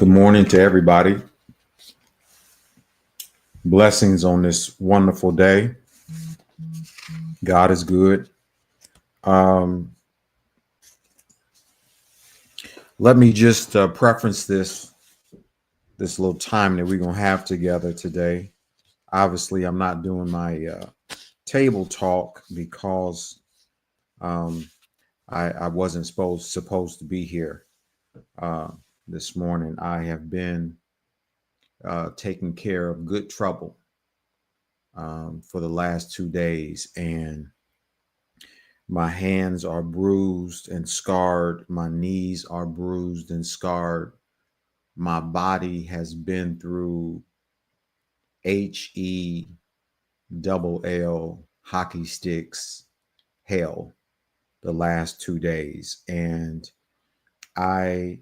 Good morning to everybody. Blessings on this wonderful day. God is good. Let me just preference this little time that we're gonna have together today. Obviously, I'm not doing my table talk because I wasn't supposed to be here this morning. I have been taking care of good trouble for the last 2 days, and my hands are bruised and scarred. My knees are bruised and scarred. My body has been through HELL hockey sticks hell the last 2 days. And I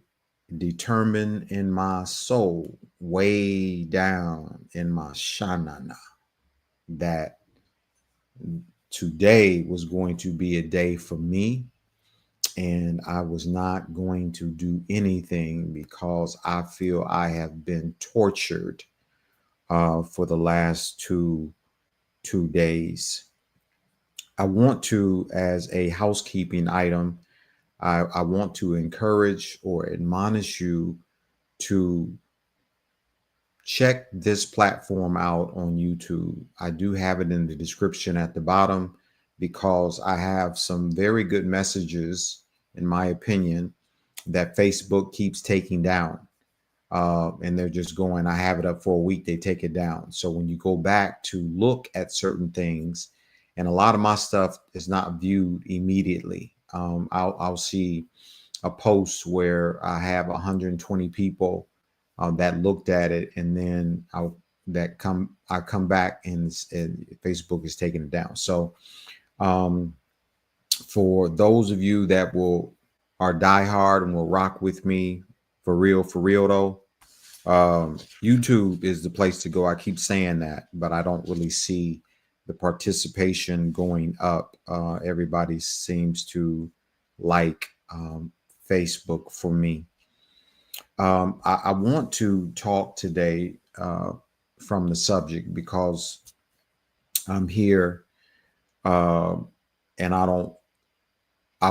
determined in my soul, way down in my shanana, that today was going to be a day for me, and I was not going to do anything because I feel I have been tortured for the last two days. I want to, as a housekeeping item, I want to encourage or admonish you to check this platform out on YouTube. I do have it in the description at the bottom because I have some very good messages, in my opinion, that Facebook keeps taking down. And they're just going, I have it up for a week, they take it down. So when you go back to look at certain things, and a lot of my stuff is not viewed immediately. I'll see a post where I have 120 people that looked at it, and then I come back and Facebook is taking it down. So for those of you that are diehard and will rock with me for real though, YouTube is the place to go. I keep saying that, but I don't really see the participation going up. Everybody seems to like Facebook for me. I want to talk today from the subject because I'm here and I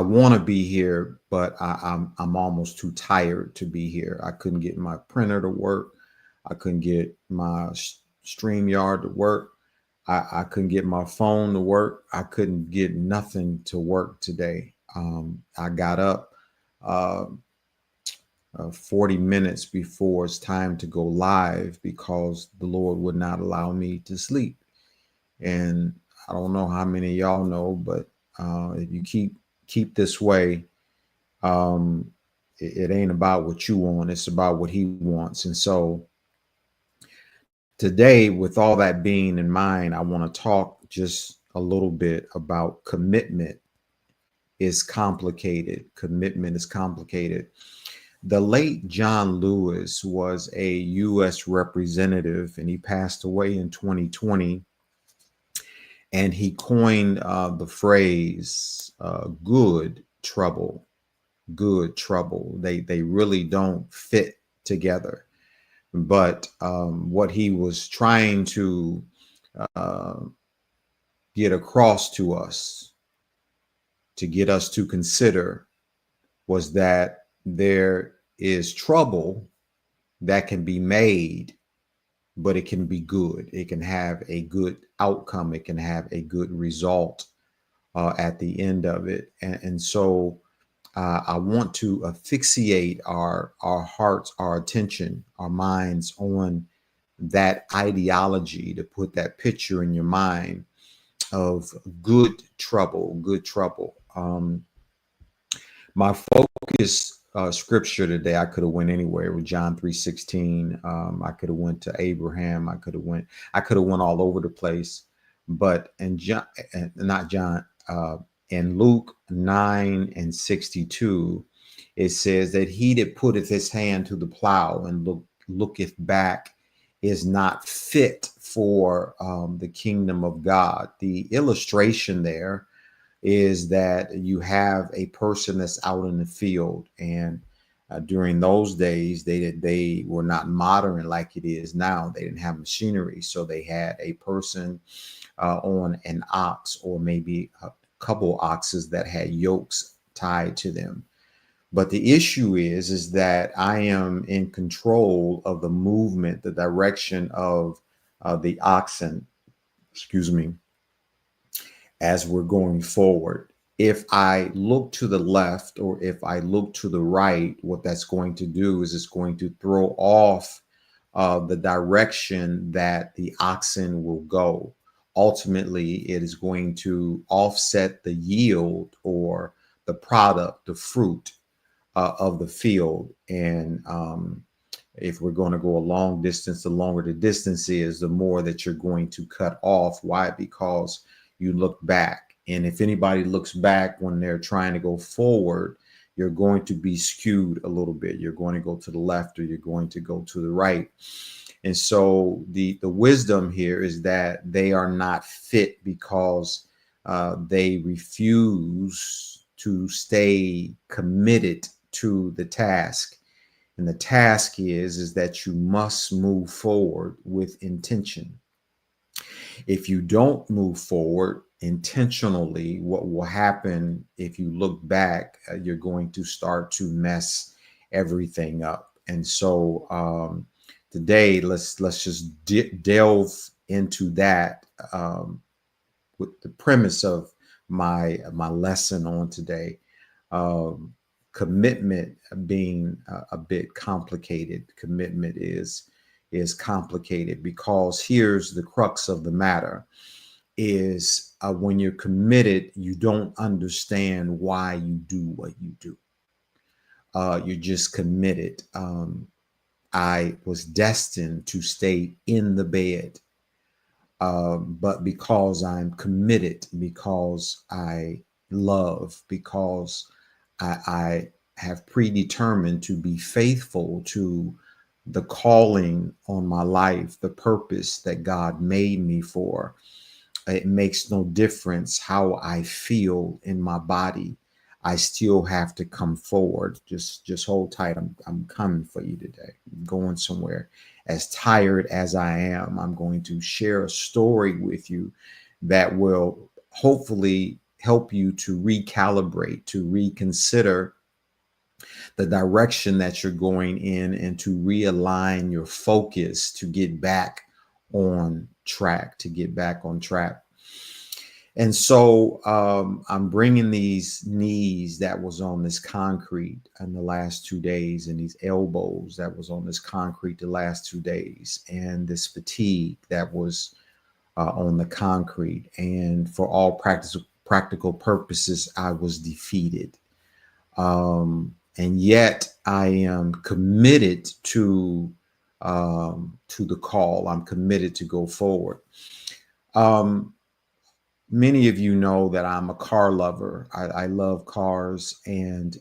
want to be here, but I'm almost too tired to be here. I couldn't get my printer to work. I couldn't get my StreamYard to work. I couldn't get my phone to work. I couldn't get nothing to work today. I got up 40 minutes before it's time to go live because the Lord would not allow me to sleep. And I don't know how many of y'all know, but if you keep this way, it ain't about what you want, it's about what he wants. And so today, with all that being in mind, I want to talk just a little bit about commitment is complicated. Commitment is complicated. The late John Lewis was a U.S. representative, and he passed away in 2020. And he coined the phrase good trouble. Good trouble. They really don't fit together. But what he was trying to get across to us, to get us to consider, was that there is trouble that can be made, but it can be good. It can have a good outcome. It can have a good result at the end of it. And so I want to asphyxiate our hearts, our attention, our minds on that ideology, to put that picture in your mind of good trouble, good trouble. My focus scripture today, I could have went anywhere with John 3:16. I could have went to Abraham. I could have went all over the place. But in in Luke 9:62, it says that he that putteth his hand to the plow and looketh back is not fit for the kingdom of God. The illustration there is that you have a person that's out in the field, and During those days, they were not modern like it is now. They didn't have machinery, so they had a person on an ox, or maybe a couple oxes that had yokes tied to them. But the issue is that I am in control of the movement, the direction of the oxen, excuse me, as we're going forward. If I look to the left or if I look to the right, what that's going to do is it's going to throw off the direction that the oxen will go. Ultimately, it is going to offset the yield or the product, the fruit of the field. And if we're going to go a long distance, the longer the distance is, the more that you're going to cut off. Why? Because you look back. And if anybody looks back when they're trying to go forward, you're going to be skewed a little bit. You're going to go to the left or you're going to go to the right. And so the wisdom here is that they are not fit because they refuse to stay committed to the task. And the task is that you must move forward with intention. If you don't move forward intentionally, what will happen if you look back, you're going to start to mess everything up. And so today, let's just delve into that with the premise of my lesson on today. Commitment being a bit complicated. Commitment is complicated because here's the crux of the matter: is when you're committed, you don't understand why you do what you do. You're just committed. I was destined to stay in the bed, but because I'm committed, because I love, because I have predetermined to be faithful to the calling on my life, the purpose that God made me for. It makes no difference how I feel in my body. I still have to come forward. Just hold tight. I'm coming for you today. I'm going somewhere. As tired as I am, I'm going to share a story with you that will hopefully help you to recalibrate, to reconsider the direction that you're going in, and to realign your focus to get back on track, And so I'm bringing these knees that was on this concrete in the last 2 days, and these elbows that was on this concrete the last 2 days, and this fatigue that was on the concrete. And for all practical purposes, I was defeated. And yet I am committed to the call. I'm committed to go forward. Many of you know that I'm a car lover. I love cars, and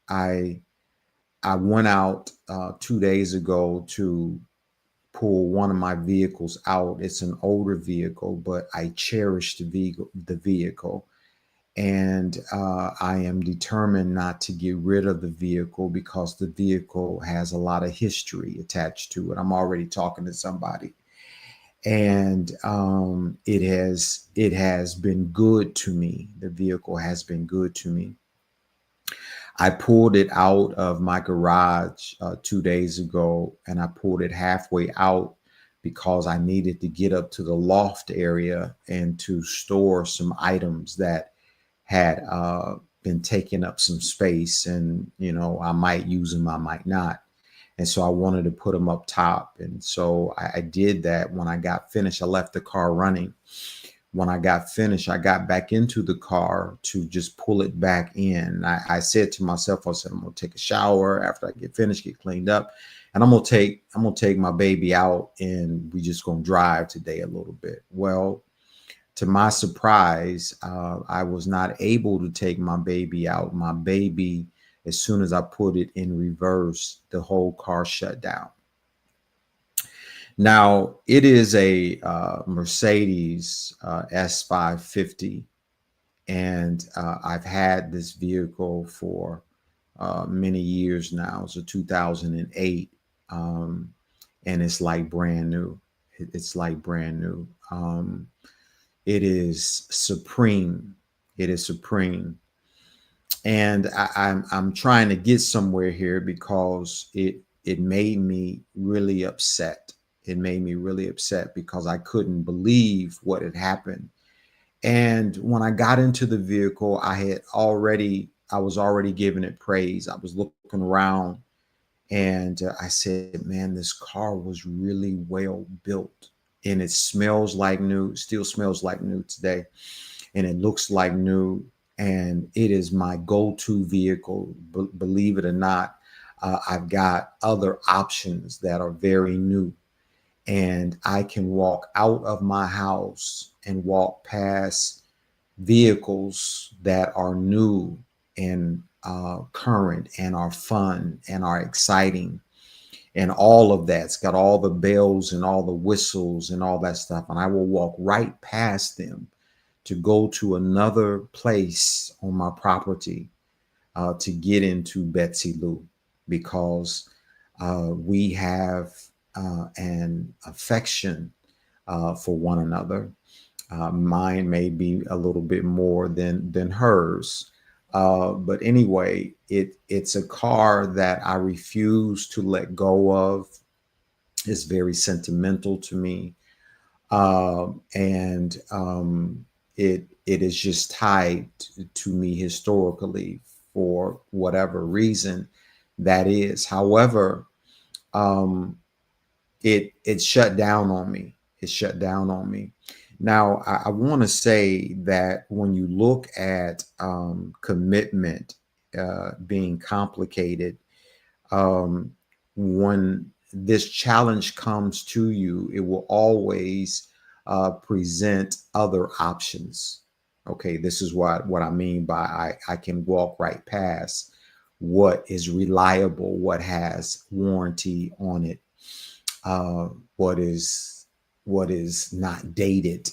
I went out 2 days ago to pull one of my vehicles out. It's an older vehicle, but I cherish the vehicle. And I am determined not to get rid of the vehicle because the vehicle has a lot of history attached to it. I'm already talking to somebody. And it has been good to me. The vehicle has been good to me. I pulled it out of my garage 2 days ago, and I pulled it halfway out because I needed to get up to the loft area and to store some items that had been taking up some space, and I might use them, I might not. And so I wanted to put them up top. And so I did that. When I got finished, I left the car running. When I got finished, I got back into the car to just pull it back in. I said to myself, I said, I'm going to take a shower after I get finished, get cleaned up. And I'm going to take my baby out, and we just going to drive today a little bit. Well, to my surprise, I was not able to take my baby out. My baby, as soon as I put it in reverse, the whole car shut down. Now, it is a Mercedes S550, and I've had this vehicle for many years now. It's a 2008, and it's like brand new. It's like brand new. It is supreme. It is supreme. And I'm trying to get somewhere here because it made me really upset. It made me really upset because I couldn't believe what had happened. And when I got into the vehicle, I was already giving it praise. I was looking around, and I said, man, this car was really well built, and it smells like new, still smells like new today, and it looks like new. And it is my go-to vehicle. Believe it or not, I've got other options that are very new, and I can walk out of my house and walk past vehicles that are new and current and are fun and are exciting, and all of that's got all the bells and all the whistles and all that stuff. And I will walk right past them to go to another place on my property to get into Betsy Lou, because we have an affection for one another. Mine may be a little bit more than hers. But anyway, it's a car that I refuse to let go of. It's very sentimental to me. And it is just tied to me historically for whatever reason that is. However, um, it shut down on me. It shut down on me. Now, I want to say that when you look at commitment being complicated, um, when this challenge comes to you, it will always present other options. Okay, this is what I mean by I can walk right past what is reliable, what has warranty on it, uh, what is what is not dated,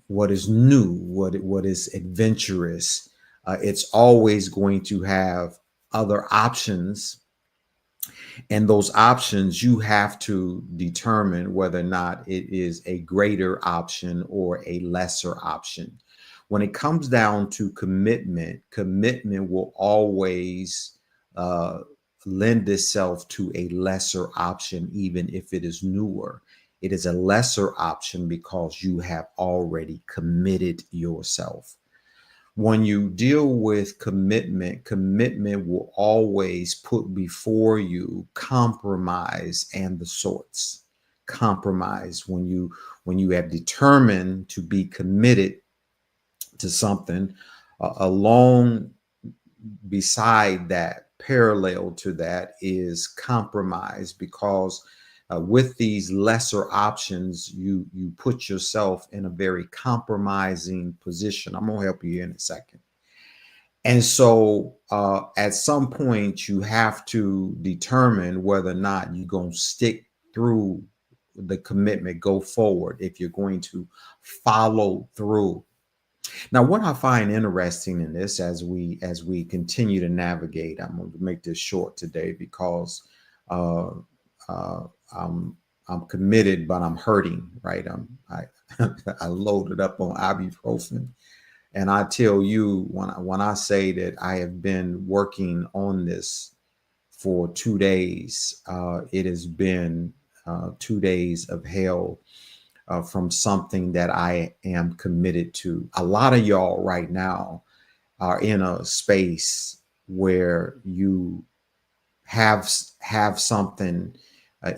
what is new, what is adventurous. It's always going to have other options, and those options you have to determine whether or not it is a greater option or a lesser option. When it comes down to commitment, commitment will always uh, lend itself to a lesser option, even if it is newer. It is a lesser option because you have already committed yourself. When you deal with commitment, commitment will always put before you compromise and the sorts. Compromise when you have determined to be committed to something, along beside that, parallel to that, is compromise, because with these lesser options, you put yourself in a very compromising position. I'm gonna help you in a second. And so at some point, you have to determine whether or not you're gonna stick through the commitment, go forward, if you're going to follow through. Now, what I find interesting in this, as we continue to navigate, I'm going to make this short today because uh, uh, I'm I'm committed, but I'm hurting. Right? I loaded up on ibuprofen, and I tell you, when I say that I have been working on this for 2 days, it has been 2 days of hell from something that I am committed to. A lot of y'all right now are in a space where you have something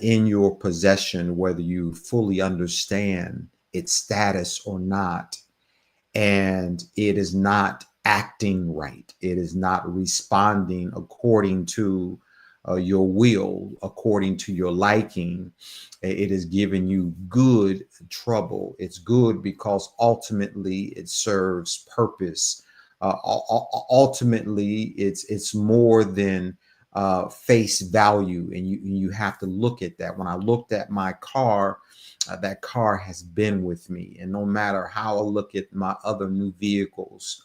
in your possession, whether you fully understand its status or not, and it is not acting right. It is not responding according to your will, according to your liking. It is giving you good trouble. It's good because ultimately it serves purpose. Ultimately, it's more than face value, and you have to look at that. When I looked at my car, that car has been with me, and no matter how I look at my other new vehicles,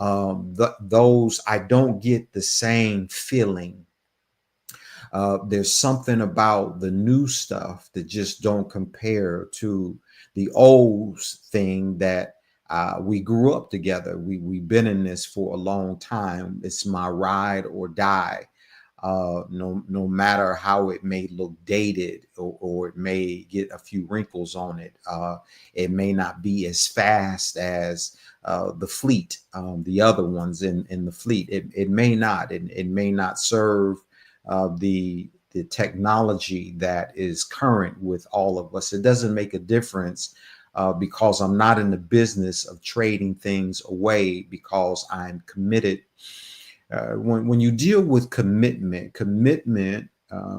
those I don't get the same feeling. There's something about the new stuff that just don't compare to the old thing that we grew up together. We've been in this for a long time. It's my ride or die. No matter how it may look dated, or it may get a few wrinkles on it. It may not be as fast as the fleet, the other ones in the fleet. It may not. It may not serve the technology that is current with all of us. It doesn't make a difference, because I'm not in the business of trading things away, because I'm committed. When you deal with commitment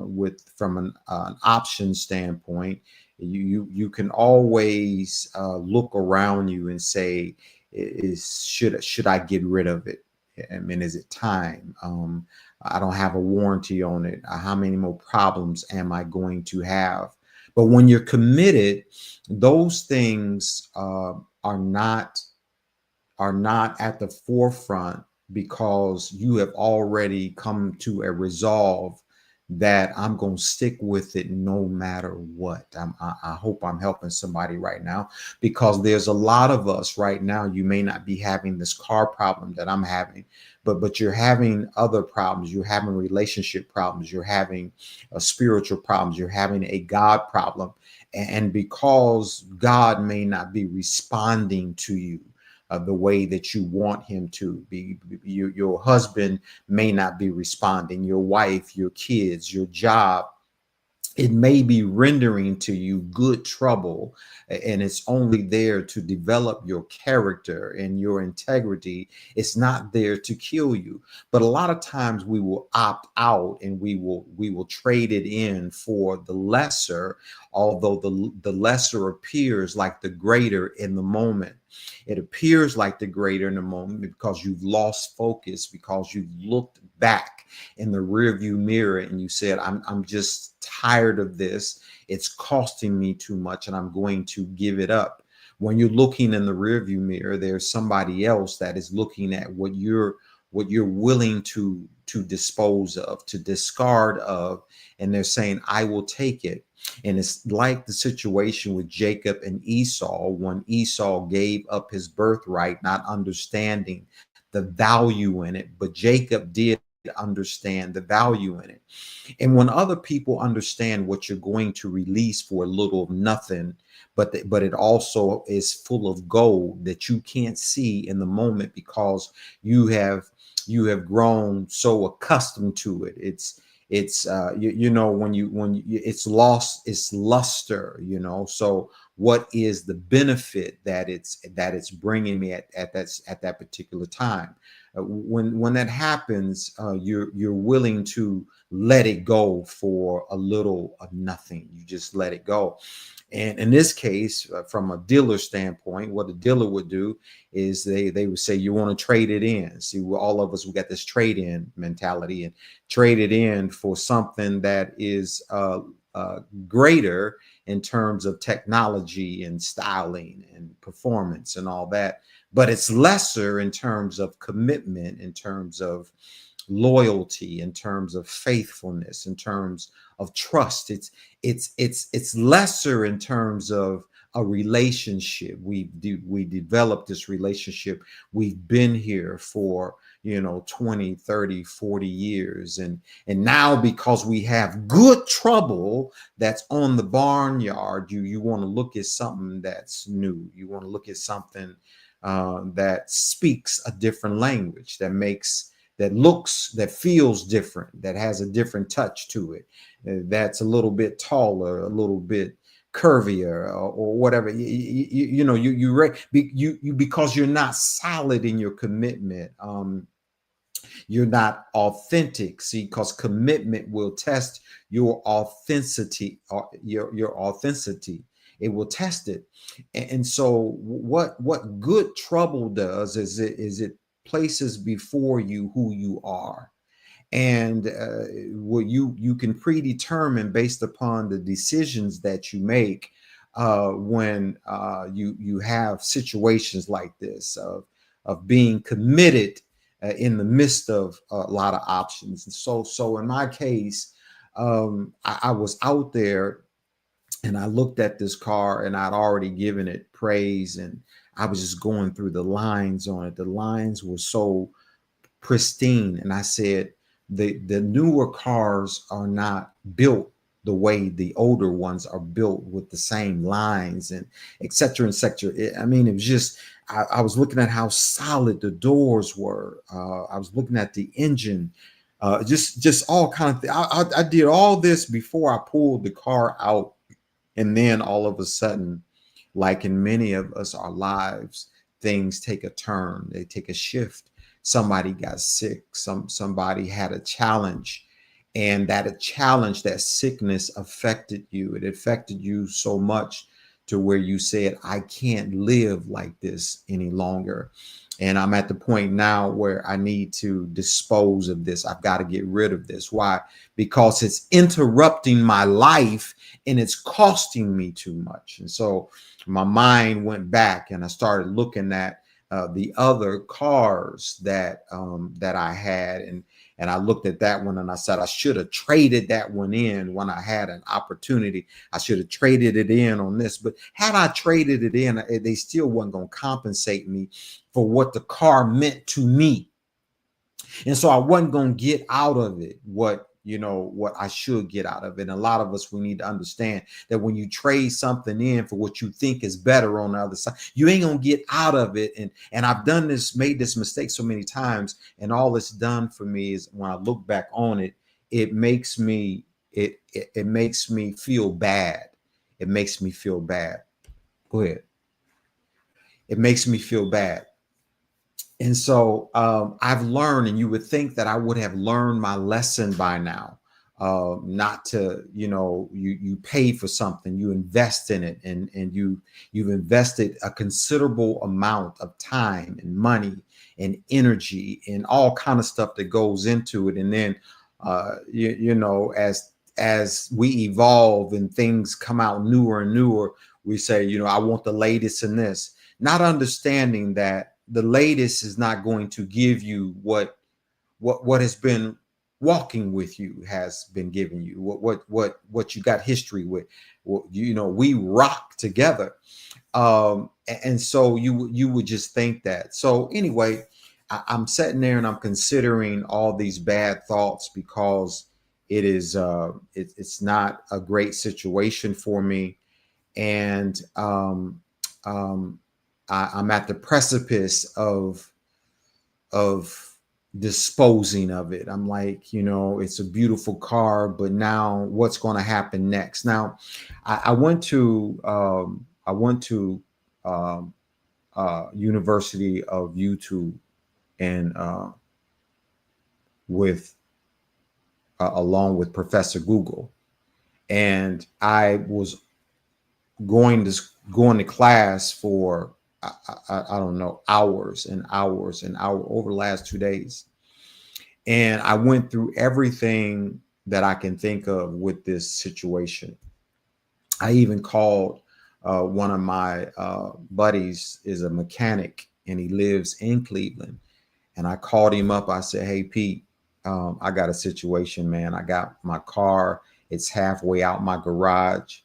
with from an option standpoint, you can always look around you and say, should I get rid of it? I mean, is it time? I don't have a warranty on it. How many more problems am I going to have? But when you're committed, those things are not at the forefront, because you have already come to a resolve that I'm going to stick with it no matter what. I hope I'm helping somebody right now, because there's a lot of us right now. You may not be having this car problem that I'm having, but you're having other problems. You're having relationship problems. You're having spiritual problems. You're having a God problem. And because God may not be responding to you the way that you want him to be. Your husband may not be responding, your wife, your kids, your job. It may be rendering to you good trouble, and it's only there to develop your character and your integrity. It's not there to kill you. But a lot of times we will opt out, and we will trade it in for the lesser, although the lesser appears like the greater in the moment. It appears like the greater in the moment because you've lost focus, because you've looked back in the rearview mirror and you said, I'm just tired of this. It's costing me too much and I'm going to give it up. When you're looking in the rearview mirror, there's somebody else that is looking at what you're willing to dispose of, to discard of, and they're saying, I will take it. And it's like the situation with Jacob and Esau, when Esau gave up his birthright, not understanding the value in it, but Jacob did understand the value in it. And when other people understand what you're going to release for a little of nothing, but it also is full of gold that you can't see in the moment because you have grown so accustomed to it. It's when you it's lost its luster, so what is the benefit that it's bringing me at that particular time? When that happens, you're willing to let it go for a little of nothing. You just let it go. And in this case, from a dealer standpoint, what a dealer would do is they would say, you want to trade it in. See, all of us, we got this trade in mentality, and trade it in for something that is greater in terms of technology and styling and performance and all that. But it's lesser in terms of commitment, in terms of loyalty, in terms of faithfulness, in terms of trust. It's lesser in terms of a relationship. We developed this relationship. We've been here for 20, 30, 40 years, and now because we have good trouble that's on the barnyard, you want to look at something that's new. You want to look at something that speaks a different language, that feels different, that has a different touch to it, that's a little bit taller, a little bit curvier, or whatever. Because you're not solid in your commitment. You're not authentic. See, because commitment will test your authenticity, or your authenticity. It will test it. And so what good trouble does is it places before you who you are. And what you can predetermine based upon the decisions that you make when you have situations like this of being committed in the midst of a lot of options. And so in my case, I was out there and I looked at this car and I'd already given it praise, and I was just going through the lines on it. The lines were so pristine, and I said the newer cars are not built the way the older ones are built, with the same lines and et cetera, et cetera. I mean, it was just, I was looking at how solid the doors were. I was looking at the engine, just all kind of things. I did all this before I pulled the car out. And then all of a sudden, like in many of us, our lives, things take a turn, they take a shift. Somebody got sick, somebody had a challenge, and that challenge, that sickness affected you. It affected you so much to where you said, I can't live like this any longer. And I'm at the point now where I need to dispose of this. I've got to get rid of this. Why? Because it's interrupting my life and it's costing me too much. And so my mind went back and I started looking at the other cars that I had, and I looked at that one and I said I should have traded that one in when I had an opportunity. I should have traded it in on this, but had I traded it in, they still wasn't going to compensate me for what the car meant to me. And so I wasn't going to get out of it what I should get out of it. And a lot of us, we need to understand that when you trade something in for what you think is better on the other side, you ain't gonna get out of it. And I've made this mistake so many times, and all it's done for me is, when I look back on it, it makes me feel bad. It makes me feel bad. Go ahead. It makes me feel bad. And so I've learned, and you would think that I would have learned my lesson by now, not to, you pay for something, you invest in it, and you've invested a considerable amount of time and money and energy and all kind of stuff that goes into it. And then, as we evolve and things come out newer and newer, we say, I want the latest in this, not understanding that the latest is not going to give you what has been walking with you has been giving you, what you got history with. We rock together, and so you would just think that. So anyway, I'm sitting there and I'm considering all these bad thoughts, because it's not a great situation for me, and I'm at the precipice of disposing of it. I'm like, it's a beautiful car, but now what's going to happen next? Now, I went to University of YouTube, and along with Professor Google, and I was going to class for I don't know, hours and hours and hours over the last 2 days. And I went through everything that I can think of with this situation. I even called one of my buddies, is a mechanic, and he lives in Cleveland. And I called him up. I said, hey, Pete, I got a situation, man. I got my car. It's halfway out my garage.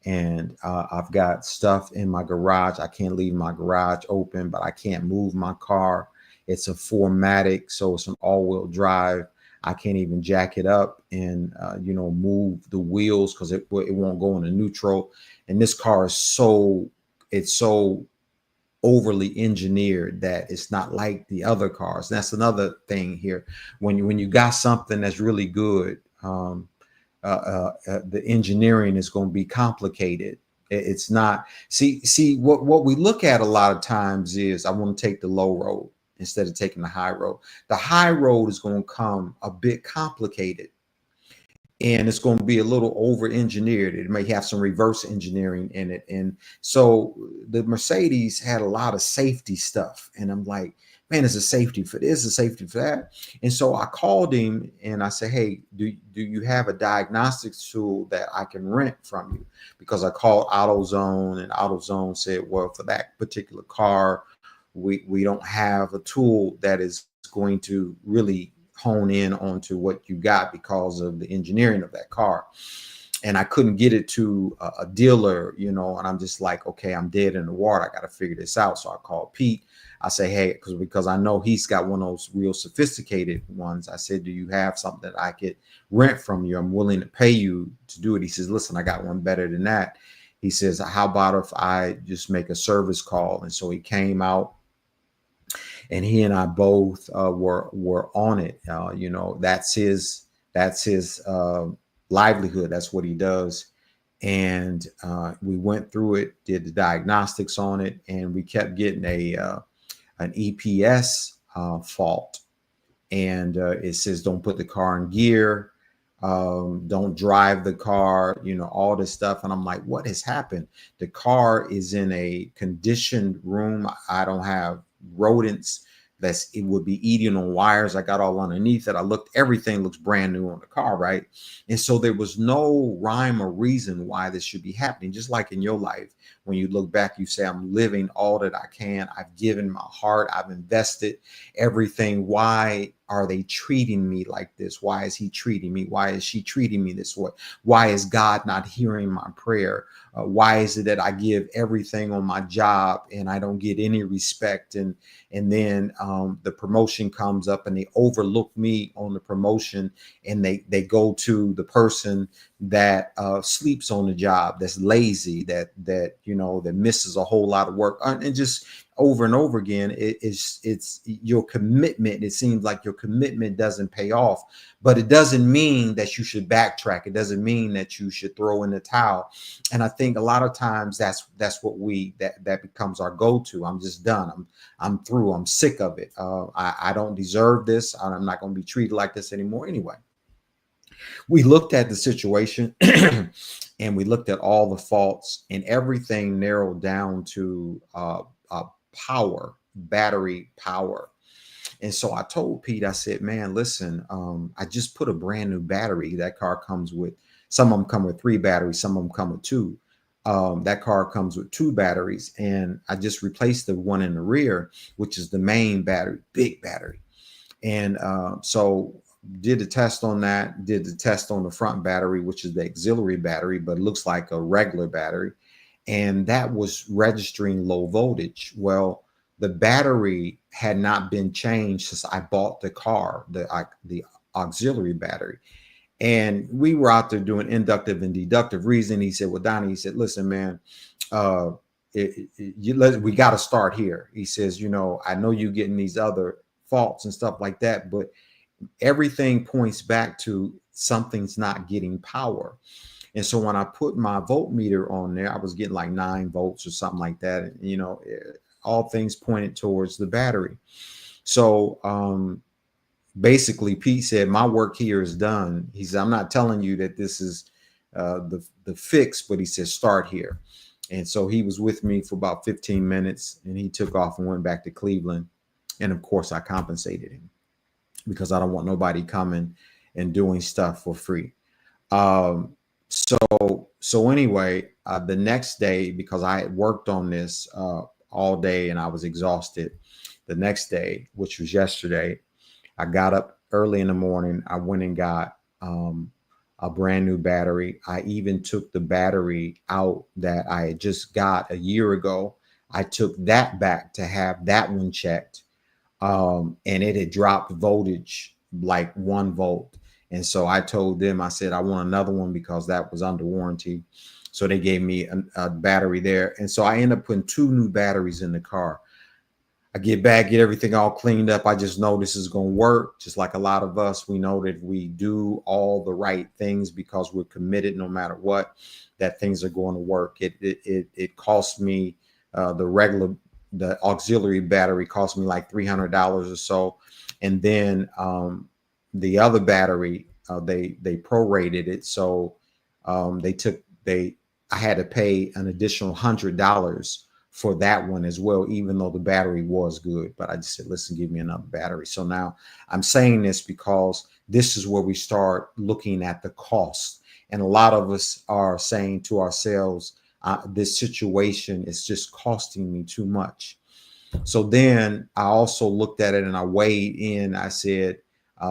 And I've got stuff in my garage. I can't leave my garage open, but I can't move my car. It's a 4MATIC, so it's an all-wheel drive. I can't even jack it up and move the wheels, because it won't go into neutral. And this car is so overly engineered that it's not like the other cars. And that's another thing here. When you got something that's really good, the engineering is going to be complicated. It's not. See what we look at a lot of times is, I want to take the low road instead of taking the high road. The high road is going to come a bit complicated, and it's going to be a little over engineered. It may have some reverse engineering in it. And so the Mercedes had a lot of safety stuff, and I'm like, man, there's a safety for this, a safety for that. And so I called him and I said, hey, do you have a diagnostics tool that I can rent from you? Because I called AutoZone, and AutoZone said, well, for that particular car, we don't have a tool that is going to really hone in onto what you got because of the engineering of that car. And I couldn't get it to a dealer, you know, and I'm just like, okay, I'm dead in the water. I got to figure this out. So I called Pete. I say, hey, because I know he's got one of those real sophisticated ones. I said, do you have something that I could rent from you? I'm willing to pay you to do it. He says, listen, I got one better than that. He says, how about if I just make a service call? And so he came out, and he and I both were on it. You know, that's his livelihood. That's what he does. And we went through it, did the diagnostics on it, and we kept getting an EPS fault. And it says don't put the car in gear, don't drive the car, you know, all this stuff. And I'm like, what has happened? The car is in a conditioned room. I don't have rodents it would be eating on wires. I got all underneath it. I looked, everything looks brand new on the car, right? And so there was no rhyme or reason why this should be happening. Just like in your life, when you look back, you say, I'm living all that I can. I've given my heart. I've invested everything. Why are they treating me like this? Why is he treating me? Why is she treating me this way? Why is God not hearing my prayer? Why is it that I give everything on my job and I don't get any respect? And then the promotion comes up and they overlook me on the promotion, and they go to the person that sleeps on the job, that's lazy, that you know, that misses a whole lot of work, and just over and over again. It's your commitment. It seems like your commitment doesn't pay off, but it doesn't mean that you should backtrack. It doesn't mean that you should throw in the towel. And I think a lot of times that's what that becomes our go-to. I'm just done. I'm through. I'm sick of it. I don't deserve this. I'm not going to be treated like this anymore anyway. We looked at the situation and we looked at all the faults, and everything narrowed down to battery power. And so I told Pete, I said, man, listen, I just put a brand new battery. That car comes with, some of them come with 3 batteries, some of them come with 2. That car comes with 2 batteries, and I just replaced the one in the rear, which is the main battery, big battery. And so did the test on that, did the test on the front battery, which is the auxiliary battery, but it looks like a regular battery. And that was registering low voltage. Well, the battery had not been changed since I bought the car, the auxiliary battery. And we were out there doing inductive and deductive reasoning. He said, well, Donnie, he said, listen, man, we got to start here. He says, you know, I know you're getting these other faults and stuff like that, but everything points back to something's not getting power. And so when I put my voltmeter on there, I was getting like 9 volts or something like that. And, you know, all things pointed towards the battery. So basically, Pete said, my work here is done. He said, I'm not telling you that this is the fix, but he said, start here. And so he was with me for about 15 minutes, and he took off and went back to Cleveland. And of course, I compensated him because I don't want nobody coming and doing stuff for free. So anyway, the next day, because I had worked on this all day and I was exhausted, the next day, which was yesterday, I got up early in the morning. I went and got a brand new battery. I even took the battery out that I had just got a year ago. I took that back to have that one checked. And it had dropped voltage like 1 volt. And so I told them, I said, I want another one because that was under warranty. So they gave me a battery there. And so I ended up putting 2 new batteries in the car. I get back, get everything all cleaned up. I just know this is going to work. Just like a lot of us, we know that if we do all the right things because we're committed no matter what, that things are going to work. It cost me the auxiliary battery cost me like $300 or so. And then the other battery, they prorated it. So I had to pay an additional $100 for that one as well, even though the battery was good. But I just said, listen, give me another battery. So now I'm saying this because this is where we start looking at the cost. And a lot of us are saying to ourselves, this situation is just costing me too much. So then I also looked at it and I weighed in. I said,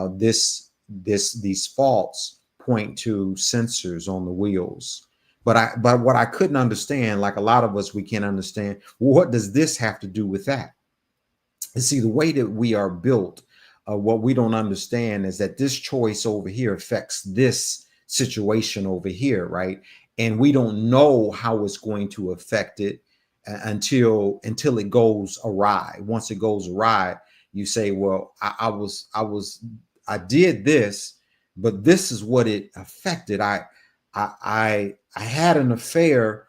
these faults point to sensors on the wheels. But what I couldn't understand, like a lot of us, we can't understand, well, what does this have to do with that? And see, the way that we are built, what we don't understand is that this choice over here affects this situation over here, right? And we don't know how it's going to affect it until it goes awry. Once it goes awry, you say, "Well, I did this, but this is what it affected. I had an affair,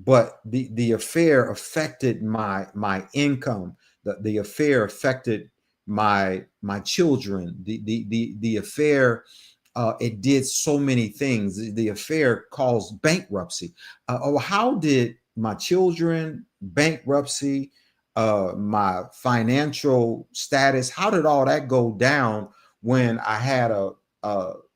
but the affair affected my income. The affair affected my children. The affair, it did so many things. The affair caused bankruptcy. Oh, how did my children, bankruptcy, my financial status, how did all that go down when I had a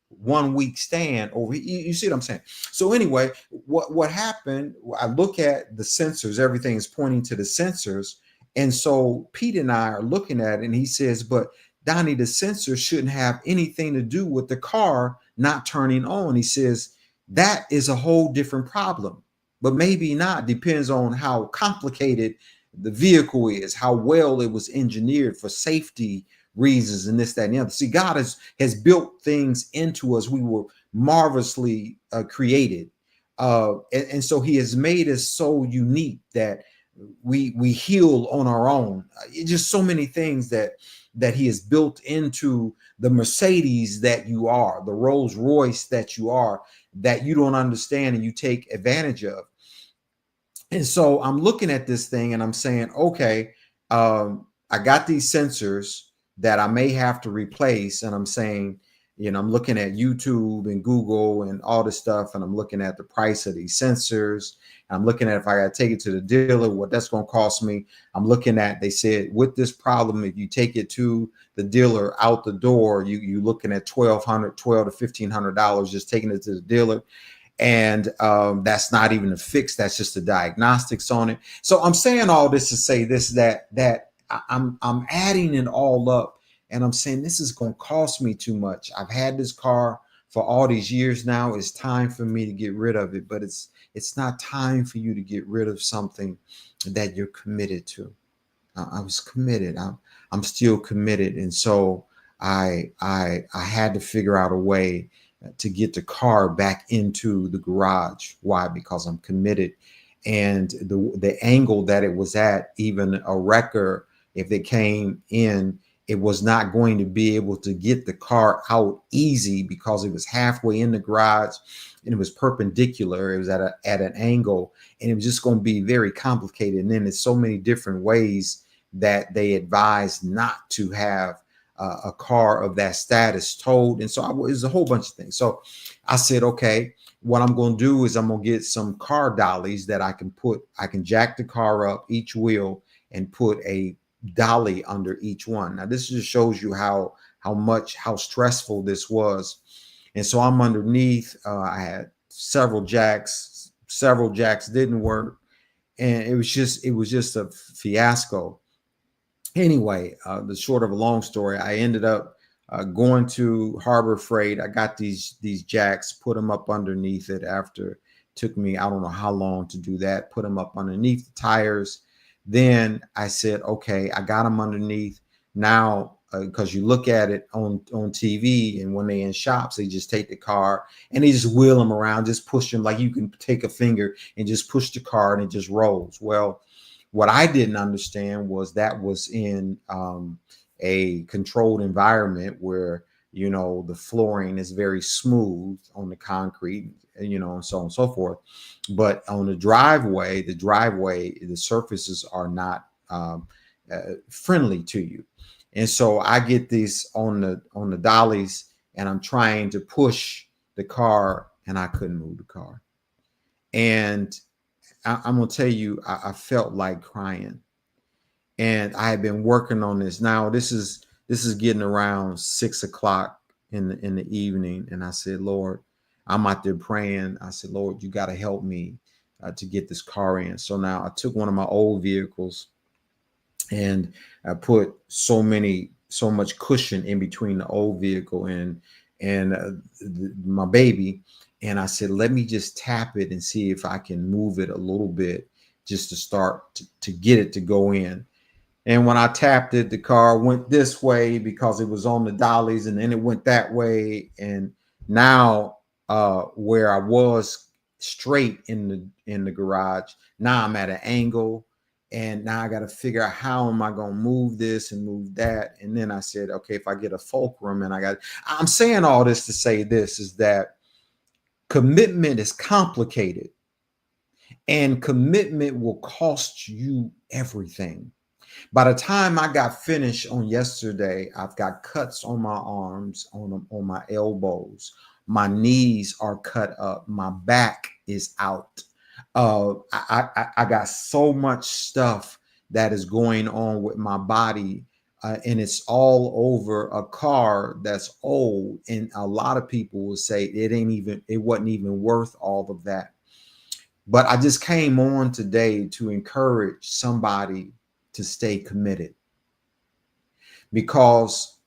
1 week stand over? You see what I'm saying? So anyway, what happened? I look at the sensors. Everything is pointing to the sensors, and so Pete and I are looking at it, and he says, "But Donnie, the sensor shouldn't have anything to do with the car not turning on." He says that is a whole different problem, but maybe not. Depends on how complicated the vehicle is, how well it was engineered for safety reasons, and this, that, and the other. See, God has built things into us. We were marvelously created, and so He has made us so unique that we heal on our own. Just so many things that He has built into the Mercedes that you are, the Rolls Royce that you are, that you don't understand and you take advantage of. And so I'm looking at this thing and I'm saying, okay, I got these sensors that I may have to replace. And I'm saying, I'm looking at YouTube and Google and all this stuff. And I'm looking at the price of these sensors. I'm looking at if I got to take it to the dealer, what that's going to cost me. I'm looking at, they said with this problem, if you take it to the dealer out the door, you looking at $1,200 to $1,500 just taking it to the dealer. And that's not even a fix. That's just the diagnostics on it. So I'm saying all this to say this, that I'm adding it all up, and I'm saying this is going to cost me too much. I've had this car for all these years now. It's time for me to get rid of it, but it's not time for you to get rid of something that you're committed to. I was committed. I'm still committed, and so I had to figure out a way to get the car back into the garage. Why? Because I'm committed. And the angle that it was at, even a wrecker, if it came in, it was not going to be able to get the car out easy because it was halfway in the garage and it was perpendicular. It was at an angle, and it was just going to be very complicated. And then there's so many different ways that they advise not to have a car of that status towed. And so it was a whole bunch of things. So I said, okay, what I'm going to do is I'm going to get some car dollies that I can jack the car up each wheel and put a dolly under each one. Now this just shows you how stressful this was. And so I'm underneath. I had several jacks didn't work, and it was just a fiasco. Anyway, the short of a long story, I ended up going to Harbor Freight. I got these jacks, put them up underneath it. After it took me, I don't know how long to do that, put them up underneath the tires. Then I said, okay, I got them underneath now, because you look at it on TV, and when they're in shops, they just take the car and they just wheel them around, just push them like you can take a finger and just push the car and it just rolls. Well, what I didn't understand was that was in a controlled environment where, the flooring is very smooth on the concrete, and so on and so forth. But on the driveway, the surfaces are not friendly to you. And so I get these on the dollies, and I'm trying to push the car, and I couldn't move the car. And I'm going to tell you, I felt like crying, and I had been working on this. Now this is getting around 6 o'clock in the evening, and I said, Lord, I'm out there praying. I said, Lord, you got to help me to get this car in. So now I took one of my old vehicles, and I put so much cushion in between the old vehicle and my baby. And I said, let me just tap it and see if I can move it a little bit just to start to get it to go in. And when I tapped it, the car went this way because it was on the dollies, and then it went that way. And now, where I was straight in the garage, now I'm at an angle, and now I got to figure out how am I going to move this and move that. And then I said, okay, if I get a fulcrum, and I'm saying all this to say this is that commitment is complicated, and commitment will cost you everything. By the time I got finished on yesterday, I've got cuts on my arms, on my elbows. My knees are cut up. My back is out. I got so much stuff that is going on with my body, and it's all over a car that's old. And a lot of people will say it wasn't even worth all of that. But I just came on today to encourage somebody to stay committed, because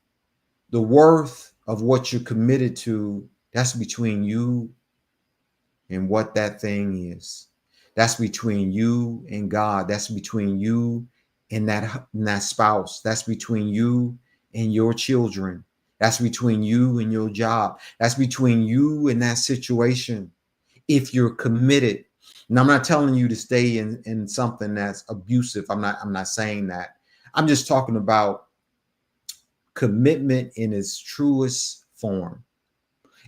the worth of what you're committed to, that's between you and what that thing is. That's between you and God. That's between you and that spouse. That's between you and your children. That's between you and your job. That's between you and that situation. If you're committed. And I'm not telling you to stay in something that's abusive. I'm not saying that. I'm just talking about commitment in its truest form.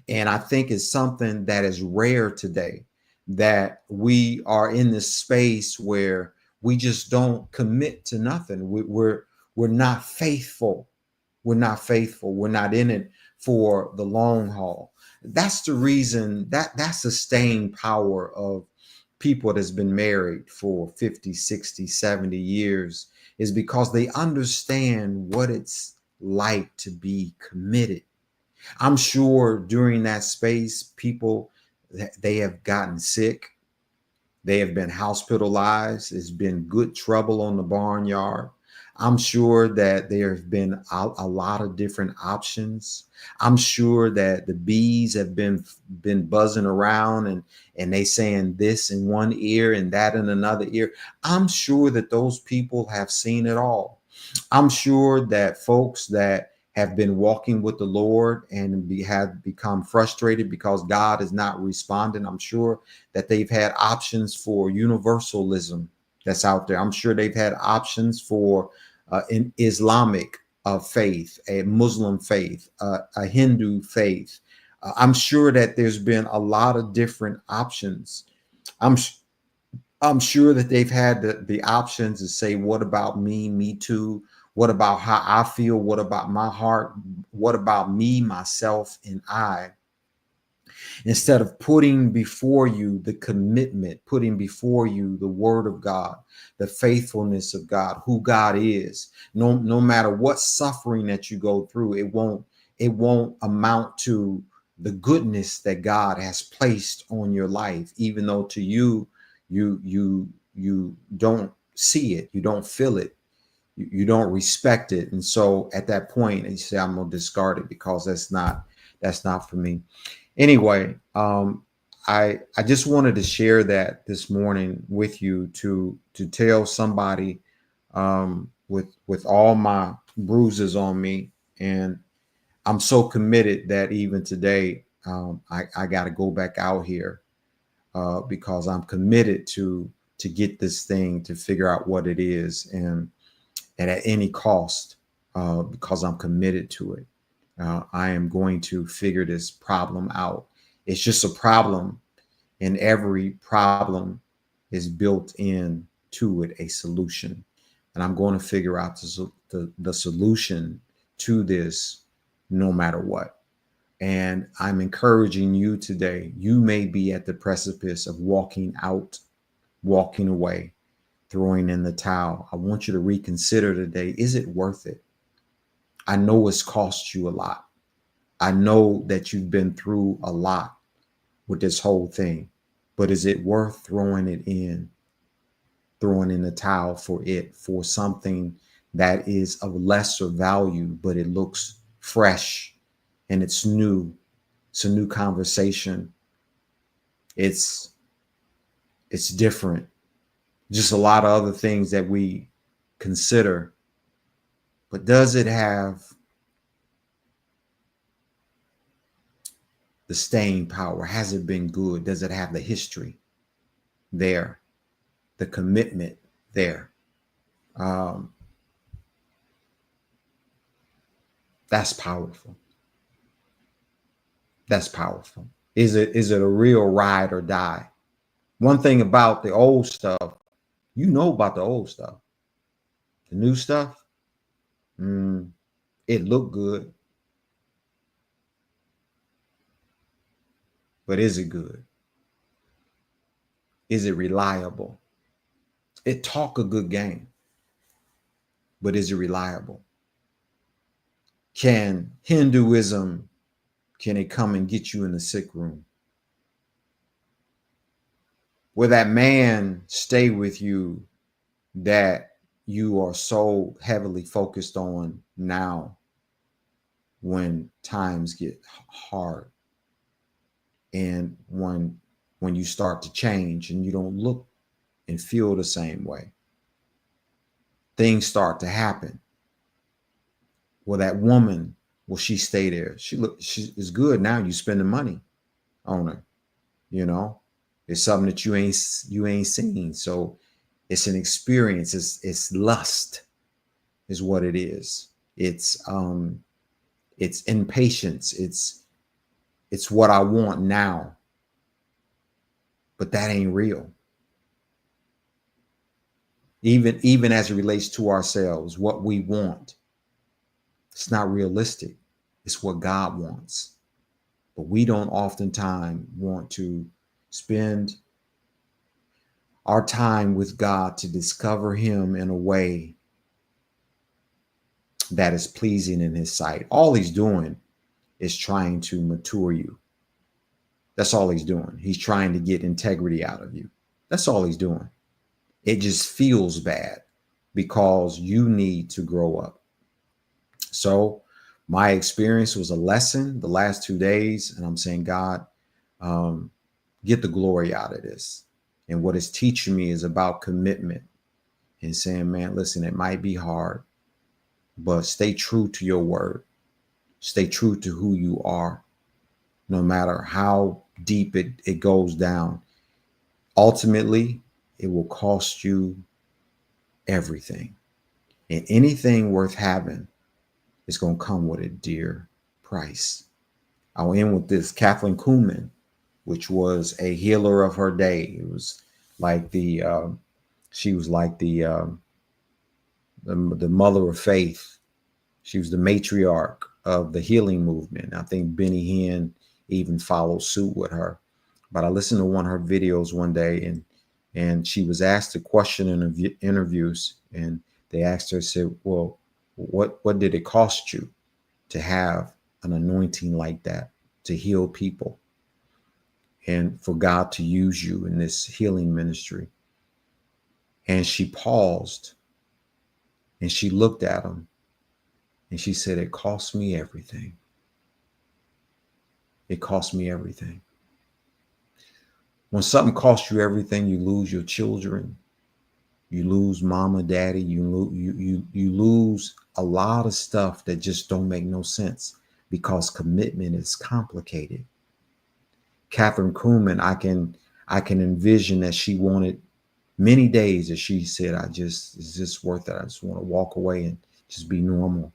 And I think it's something that is rare today, that we are in this space where we just don't commit to nothing. We're not faithful. We're not faithful. We're not in it for the long haul. That's the reason that's the staying power of people that's been married for 50, 60, 70 years, is because they understand what it's like to be committed. I'm sure during that space, people, they have gotten sick. They have been hospitalized. There's been good trouble on the barnyard. I'm sure that there have been a lot of different options. I'm sure that the bees have been buzzing around, and they saying this in one ear and that in another ear. I'm sure that those people have seen it all. I'm sure that folks that have been walking with the Lord and have become frustrated because God is not responding, I'm sure that they've had options for universalism that's out there. I'm sure they've had options for an Islamic faith, a Muslim faith, a Hindu faith. I'm sure that there's been a lot of different options. I'm I'm sure that they've had the options to say, what about me, me too? What about how I feel? What about my heart? What about me, myself, and I? Instead of putting before you the commitment, putting before you the word of God, the faithfulness of God, who God is. No matter what suffering that you go through, it won't amount to the goodness that God has placed on your life, even though to you, you don't see it, you don't feel it, you don't respect it. And so at that point, you say, I'm gonna discard it because that's not for me. Anyway, I just wanted to share that this morning with you, to tell somebody, with all my bruises on me, and I'm so committed that even today, I got to go back out here, because I'm committed to get this thing, to figure out what it is, and at any cost, because I'm committed to it. I am going to figure this problem out. It's just a problem, and every problem is built in to it a solution. And I'm going to figure out the solution to this no matter what. And I'm encouraging you today. You may be at the precipice of walking out, walking away, throwing in the towel. I want you to reconsider today. Is it worth it? I know it's cost you a lot. I know that you've been through a lot with this whole thing, but is it worth throwing it in? throwing in the towel for something that is of lesser value, but it looks fresh and it's new. It's a new conversation. It's different. Just a lot of other things that we consider. But does it have the staying power? Has it been good? Does it have the history there? The commitment there? That's powerful. That's powerful. Is it a real ride or die? One thing about the old stuff, you know about the old stuff. The new stuff, it looked good, but is it good? Is it reliable? It talk a good game, but is it reliable? Can Hinduism, can it come and get you in the sick room? Will that man stay with you that you are so heavily focused on now when times get hard and when you start to change and you don't look and feel the same way? Things start to happen. Well, that woman, will she stay there? She is good now. You spending money on her, you know. It's something that you ain't seen. So it's an experience. It's lust, is what it is. It's impatience. It's what I want now. But that ain't real. Even as it relates to ourselves, what we want, it's not realistic. It's what God wants. But we don't oftentimes want to spend our time with God to discover him in a way that is pleasing in his sight. All he's doing is trying to mature you. That's all he's doing. He's trying to get integrity out of you. That's all he's doing. It just feels bad because you need to grow up. So my experience was a lesson the last 2 days, and I'm saying, God, get the glory out of this. And what it's teaching me is about commitment and saying, man, listen, it might be hard, but stay true to your word. Stay true to who you are, no matter how deep it goes down. Ultimately, it will cost you everything. And anything worth having is going to come with a dear price. I'll end with this. Kathleen Kuhlman, which was a healer of her day. It was like she was like the mother of faith. She was the matriarch of the healing movement. I think Benny Hinn even followed suit with her. But I listened to one of her videos one day, and she was asked a question in interviews, and they asked her, said, well, what did it cost you to have an anointing like that, to heal people and for God to use you in this healing ministry? And she paused and she looked at him and she said, it cost me everything. It cost me everything. When something costs you everything, you lose your children, you lose mama, daddy, you lose a lot of stuff that just don't make no sense because commitment is complicated. Kathleen Kuhlman, I can envision that she wanted many days that she said, is this worth it? I just want to walk away and just be normal.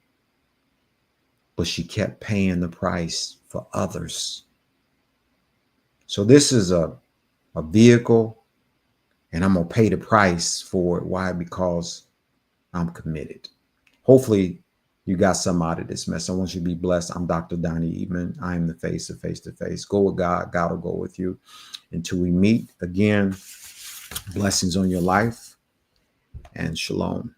But she kept paying the price for others. So this is a vehicle, and I'm going to pay the price for it. Why? Because I'm committed. Hopefully you got some out of this mess. I want you to be blessed. I'm Dr. Donnie Eatman. I am the face of Face to Face. Go with God. God will go with you. Until we meet again, blessings on your life and shalom.